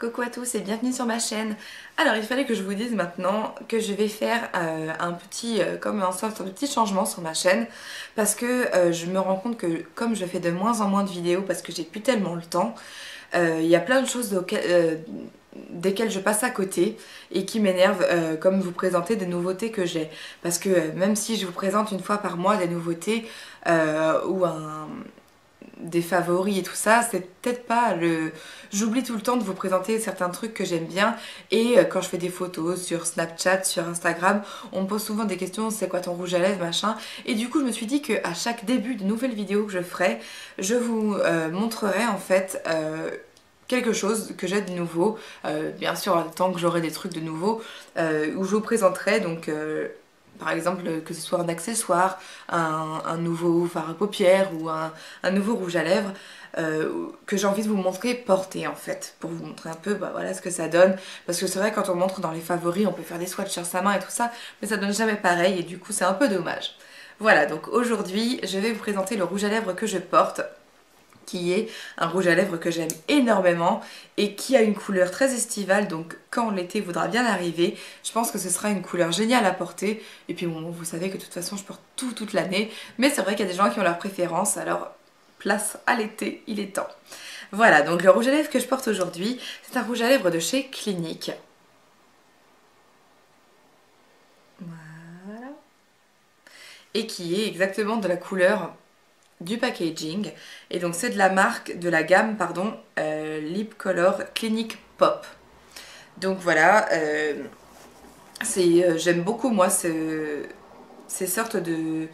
Coucou à tous et bienvenue sur ma chaîne. Alors il fallait que je vous dise maintenant que je vais faire un petit, comme un sorte de petit changement sur ma chaîne parce que je me rends compte que comme je fais de moins en moins de vidéos parce que j'ai plus tellement le temps, il y a plein de choses desquelles je passe à côté et qui m'énervent, comme vous présenter des nouveautés que j'ai. Parce que même si je vous présente une fois par mois des nouveautés ou des favoris et tout ça, c'est peut-être pas le... J'oublie tout le temps de vous présenter certains trucs que j'aime bien et quand je fais des photos sur Snapchat, sur Instagram, on me pose souvent des questions, c'est quoi ton rouge à lèvres, machin. Et du coup je me suis dit qu'à chaque début de nouvelle vidéo que je ferai, je vous montrerai en fait quelque chose que j'ai de nouveau, bien sûr tant que j'aurai des trucs de nouveau, où je vous présenterai donc... par exemple, que ce soit un accessoire, un nouveau fard à paupières ou un nouveau rouge à lèvres que j'ai envie de vous montrer porter en fait, pour vous montrer un peu voilà ce que ça donne. Parce que c'est vrai quand on montre dans les favoris, on peut faire des swatchs sur sa main et tout ça, mais ça donne jamais pareil et du coup c'est un peu dommage. Voilà, donc aujourd'hui je vais vous présenter le rouge à lèvres que je porte, qui est un rouge à lèvres que j'aime énormément et qui a une couleur très estivale, donc quand l'été voudra bien arriver, je pense que ce sera une couleur géniale à porter. Et puis bon, vous savez que de toute façon je porte tout toute l'année, mais c'est vrai qu'il y a des gens qui ont leur préférence, alors place à l'été, il est temps. Voilà, donc le rouge à lèvres que je porte aujourd'hui, c'est un rouge à lèvres de chez Clinique. Voilà. Et qui est exactement de la couleur du packaging, et donc c'est de la marque, de la gamme pardon, Lip Color Clinique Pop. Donc voilà, j'aime beaucoup moi ces sortes de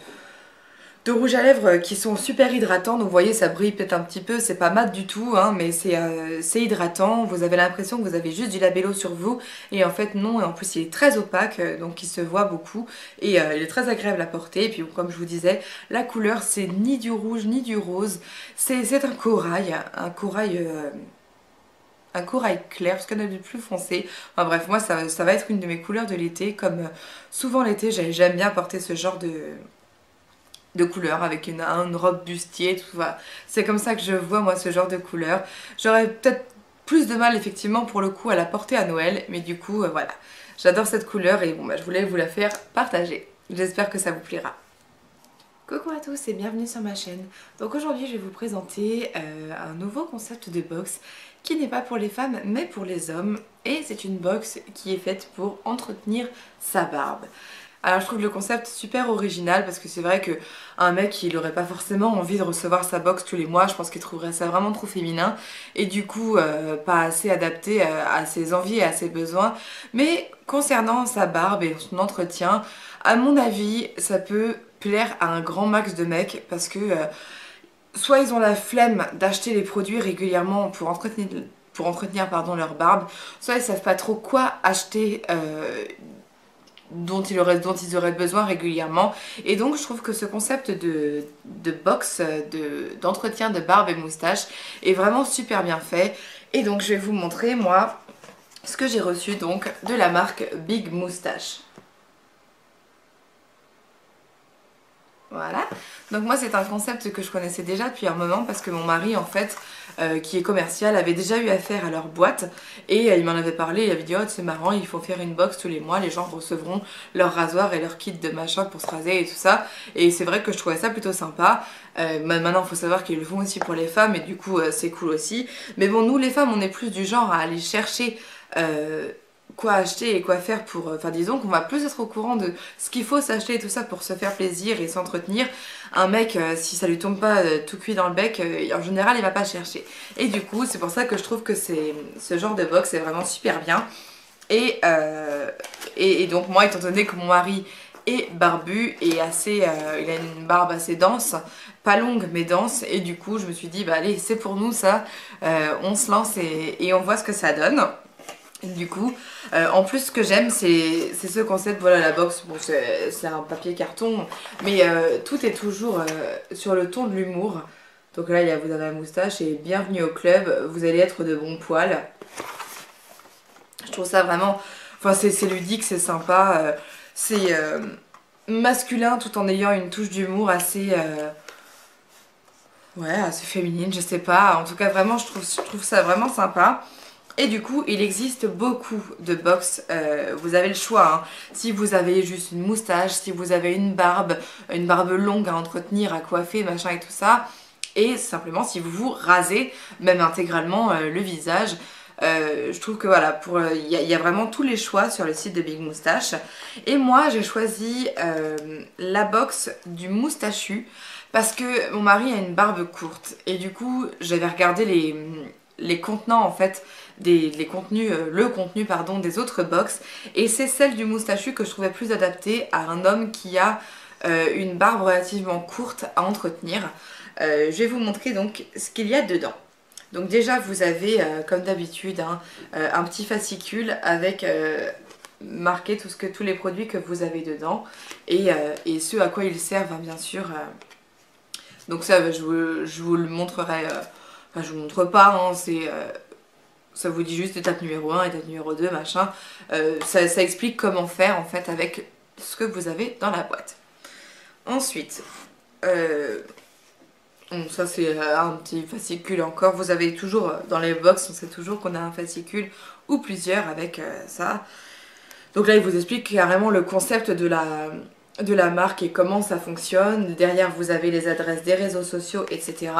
rouge à lèvres qui sont super hydratants. Donc vous voyez ça brille peut-être un petit peu, c'est pas mat du tout hein, mais c'est hydratant, vous avez l'impression que vous avez juste du labello sur vous et en fait non, et en plus il est très opaque donc il se voit beaucoup et il est très agréable à porter. Et puis comme je vous disais, la couleur c'est ni du rouge ni du rose, c'est un corail, un corail clair, parce qu'il y en a du plus foncé. Enfin bref, moi ça va être une de mes couleurs de l'été, comme souvent l'été j'aime bien porter ce genre de couleur avec une robe bustier, tout ça. C'est comme ça que je vois moi ce genre de couleur. J'aurais peut-être plus de mal effectivement pour le coup à la porter à Noël, mais du coup voilà. J'adore cette couleur et bon bah je voulais vous la faire partager. J'espère que ça vous plaira. Coucou à tous et bienvenue sur ma chaîne. Donc aujourd'hui je vais vous présenter un nouveau concept de box qui n'est pas pour les femmes mais pour les hommes, et c'est une box qui est faite pour entretenir sa barbe. Alors je trouve le concept super original parce que c'est vrai que un mec il aurait pas forcément envie de recevoir sa box tous les mois, je pense qu'il trouverait ça vraiment trop féminin et du coup pas assez adapté à ses envies et à ses besoins. Mais concernant sa barbe et son entretien, à mon avis ça peut plaire à un grand max de mecs parce que soit ils ont la flemme d'acheter les produits régulièrement pour entretenir pardon, leur barbe, soit ils savent pas trop quoi acheter dont ils auraient besoin régulièrement. Et donc je trouve que ce concept de box, d'entretien de barbe et moustache est vraiment super bien fait. Et donc je vais vous montrer moi ce que j'ai reçu donc de la marque Big Moustache. Voilà, donc moi c'est un concept que je connaissais déjà depuis un moment parce que mon mari en fait qui est commercial avait déjà eu affaire à leur boîte et il m'en avait parlé, il avait dit oh c'est marrant, il faut faire une box tous les mois, les gens recevront leur rasoir et leur kit de machin pour se raser et tout ça, et c'est vrai que je trouvais ça plutôt sympa. Maintenant il faut savoir qu'ils le font aussi pour les femmes et du coup c'est cool aussi, mais bon nous les femmes on est plus du genre à aller chercher quoi acheter et quoi faire pour... Enfin disons qu'on va plus être au courant de ce qu'il faut s'acheter et tout ça pour se faire plaisir et s'entretenir. Un mec, si ça lui tombe pas tout cuit dans le bec, en général il va pas chercher. Et du coup c'est pour ça que je trouve que ce genre de box est vraiment super bien. Et donc moi étant donné que mon mari est barbu et assez... il a une barbe assez dense, pas longue mais dense, et du coup je me suis dit bah allez c'est pour nous ça, on se lance et on voit ce que ça donne. Du coup, en plus ce que j'aime c'est ce concept, voilà la box, bon, c'est un papier carton, mais tout est toujours sur le ton de l'humour. Donc là vous avez la moustache et bienvenue au club, vous allez être de bons poils. Je trouve ça vraiment, enfin c'est ludique, c'est sympa, c'est masculin tout en ayant une touche d'humour assez... ouais, assez féminine, je sais pas, en tout cas vraiment je trouve ça vraiment sympa. Et du coup, il existe beaucoup de box, vous avez le choix, hein. Si vous avez juste une moustache, si vous avez une barbe longue à entretenir, à coiffer, machin et tout ça, et simplement si vous vous rasez, même intégralement le visage. Je trouve que voilà, y a vraiment tous les choix sur le site de Big Moustache. Et moi, j'ai choisi la box du moustachu parce que mon mari a une barbe courte. Et du coup, j'avais regardé les contenants en fait, les contenus, le contenu pardon, des autres box. Et c'est celle du moustachu que je trouvais plus adaptée à un homme qui a une barbe relativement courte à entretenir. Je vais vous montrer donc ce qu'il y a dedans. Donc déjà vous avez comme d'habitude hein, un petit fascicule avec marqué tous les produits que vous avez dedans et ce à quoi ils servent hein, bien sûr. Donc ça je vous le montrerai, enfin je vous montre pas, hein, ça vous dit juste étape numéro 1, étape numéro 2, machin. Ça explique comment faire en fait avec ce que vous avez dans la boîte. Ensuite, bon, ça c'est un petit fascicule encore. Vous avez toujours dans les box, on sait toujours qu'on a un fascicule ou plusieurs avec ça. Donc là, il vous explique carrément le concept de la marque et comment ça fonctionne. Derrière, vous avez les adresses des réseaux sociaux, etc.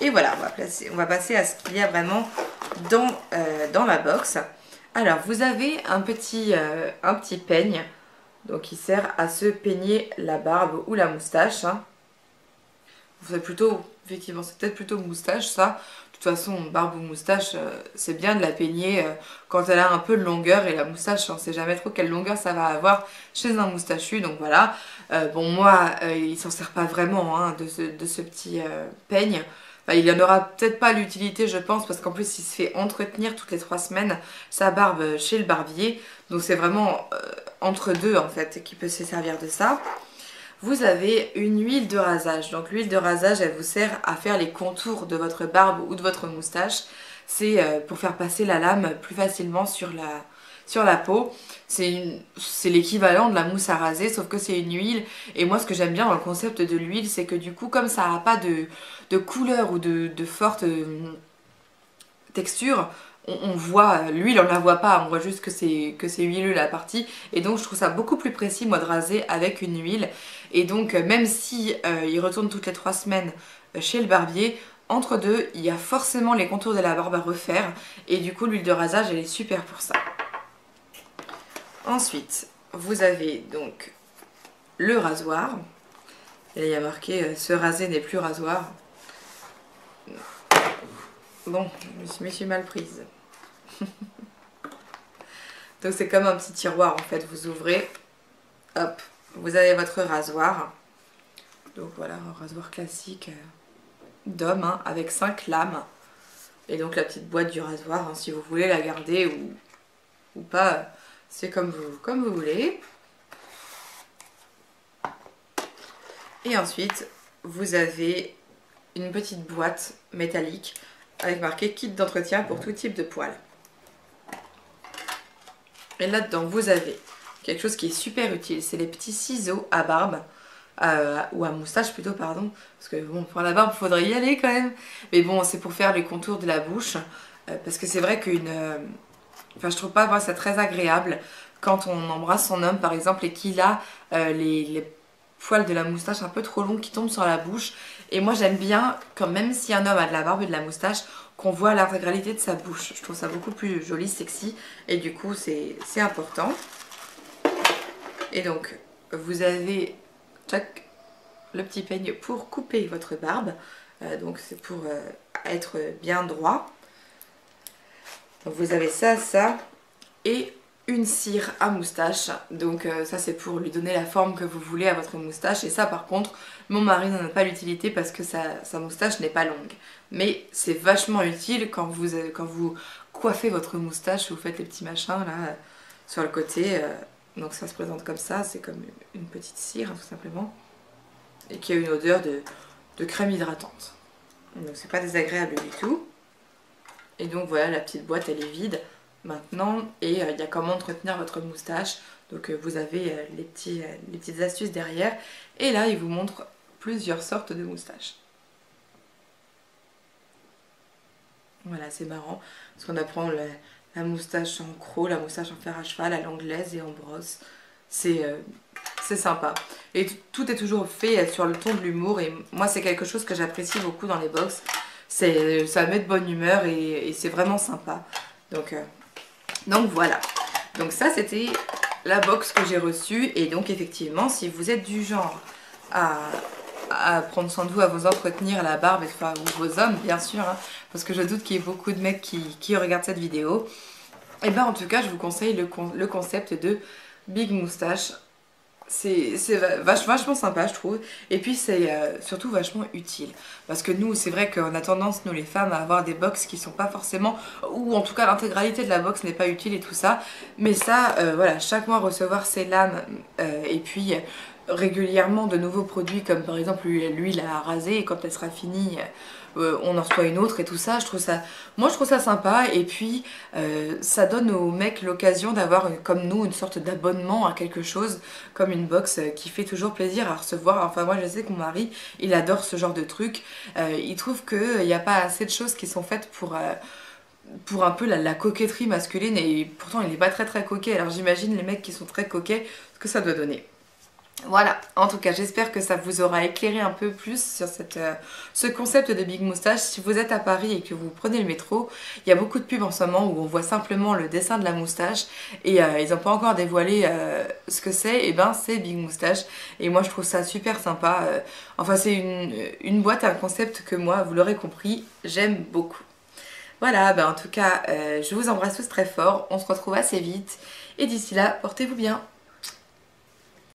Et voilà, on va passer à ce qu'il y a vraiment dans la box. Alors, vous avez un petit peigne, donc qui sert à se peigner la barbe ou la moustache. Hein. C'est plutôt, effectivement, c'est peut-être plutôt moustache ça. De toute façon, barbe ou moustache, c'est bien de la peigner quand elle a un peu de longueur. Et la moustache, on ne sait jamais trop quelle longueur ça va avoir chez un moustachu. Donc voilà. Bon, moi, il s'en sert pas vraiment hein, de ce petit peigne. Enfin, il n'y en aura peut-être pas l'utilité, je pense, parce qu'en plus, il se fait entretenir toutes les 3 semaines sa barbe chez le barbier. Donc c'est vraiment entre deux, en fait, qui peut se servir de ça. Vous avez une huile de rasage. Donc l'huile de rasage, elle vous sert à faire les contours de votre barbe ou de votre moustache. C'est pour faire passer la lame plus facilement sur la peau. C'est l'équivalent de la mousse à raser, sauf que c'est une huile. Et moi, ce que j'aime bien dans le concept de l'huile, c'est que du coup, comme ça n'a pas de couleur ou de forte texture, on voit l'huile, on la voit pas, on voit juste que c'est huileux la partie. Et donc je trouve ça beaucoup plus précis moi de raser avec une huile. Et donc même si il retourne toutes les 3 semaines chez le barbier, entre deux il y a forcément les contours de la barbe à refaire. Et du coup l'huile de rasage elle est super pour ça. Ensuite vous avez donc le rasoir. Et là il y a marqué se raser n'est plus rasoir. Bon, je me suis mal prise. Donc c'est comme un petit tiroir en fait, vous ouvrez, hop, vous avez votre rasoir. Donc voilà, un rasoir classique d'homme hein, avec 5 lames. Et donc la petite boîte du rasoir, hein, si vous voulez la garder ou pas, c'est comme vous voulez. Et ensuite, vous avez une petite boîte métallique avec marqué kit d'entretien pour tout type de poils. Et là-dedans, vous avez quelque chose qui est super utile, c'est les petits ciseaux à barbe, ou à moustache plutôt, pardon, parce que bon, pour la barbe, il faudrait y aller quand même. Mais bon, c'est pour faire les contours de la bouche, parce que c'est vrai enfin, je trouve pas moi, ça très agréable quand on embrasse son homme, par exemple, et qu'il a les poils de la moustache un peu trop longs qui tombent sur la bouche. Et moi, j'aime bien, quand même si un homme a de la barbe et de la moustache, qu'on voit l'intégralité de sa bouche. Je trouve ça beaucoup plus joli, sexy, et du coup c'est important. Et donc vous avez le petit peigne pour couper votre barbe, donc c'est pour être bien droit. Donc vous avez ça et une cire à moustache, donc ça c'est pour lui donner la forme que vous voulez à votre moustache. Et ça par contre mon mari n'en a pas l'utilité parce que sa moustache n'est pas longue, mais c'est vachement utile quand vous coiffez votre moustache, vous faites les petits machins là sur le côté, donc ça se présente comme ça, c'est comme une petite cire tout simplement, et qui a une odeur de crème hydratante, donc c'est pas désagréable du tout. Et donc voilà, la petite boîte elle est vide maintenant, et il y a comment entretenir votre moustache. Donc vous avez les petites astuces derrière, et là il vous montre plusieurs sortes de moustaches. Voilà, c'est marrant parce qu'on apprend la moustache en croc, la moustache en fer à cheval, à l'anglaise et en brosse. C'est sympa. Et tout est toujours fait sur le ton de l'humour et moi c'est quelque chose que j'apprécie beaucoup dans les box. Ça met de bonne humeur et c'est vraiment sympa. Donc voilà. Donc ça c'était la box que j'ai reçue et donc effectivement si vous êtes du genre à prendre soin de vous, à vous entretenir la barbe, enfin, ou vos hommes bien sûr, hein, parce que je doute qu'il y ait beaucoup de mecs qui regardent cette vidéo, et ben en tout cas je vous conseille le concept de Big Moustache. C'est vachement sympa je trouve et puis c'est surtout vachement utile parce que nous c'est vrai qu'on a tendance nous les femmes à avoir des box qui sont pas forcément, ou en tout cas l'intégralité de la box n'est pas utile et tout ça, mais ça voilà, chaque mois recevoir ses lames et puis régulièrement de nouveaux produits comme par exemple l'huile à raser et quand elle sera finie on en reçoit une autre et tout ça, moi je trouve ça sympa et puis ça donne aux mecs l'occasion d'avoir comme nous une sorte d'abonnement à quelque chose comme une box qui fait toujours plaisir à recevoir. Enfin moi je sais que mon mari il adore ce genre de truc, il trouve qu'il n'y a pas assez de choses qui sont faites pour un peu la coquetterie masculine et pourtant il n'est pas très coquet, alors j'imagine les mecs qui sont très coquets ce que ça doit donner. Voilà, en tout cas j'espère que ça vous aura éclairé un peu plus sur ce concept de Big Moustache. Si vous êtes à Paris et que vous prenez le métro, il y a beaucoup de pubs en ce moment où on voit simplement le dessin de la moustache et ils n'ont pas encore dévoilé ce que c'est, et ben c'est Big Moustache et moi je trouve ça super sympa. Enfin c'est une boîte, un concept que moi, vous l'aurez compris, j'aime beaucoup. Voilà, ben en tout cas je vous embrasse tous très fort, on se retrouve assez vite et d'ici là, portez-vous bien.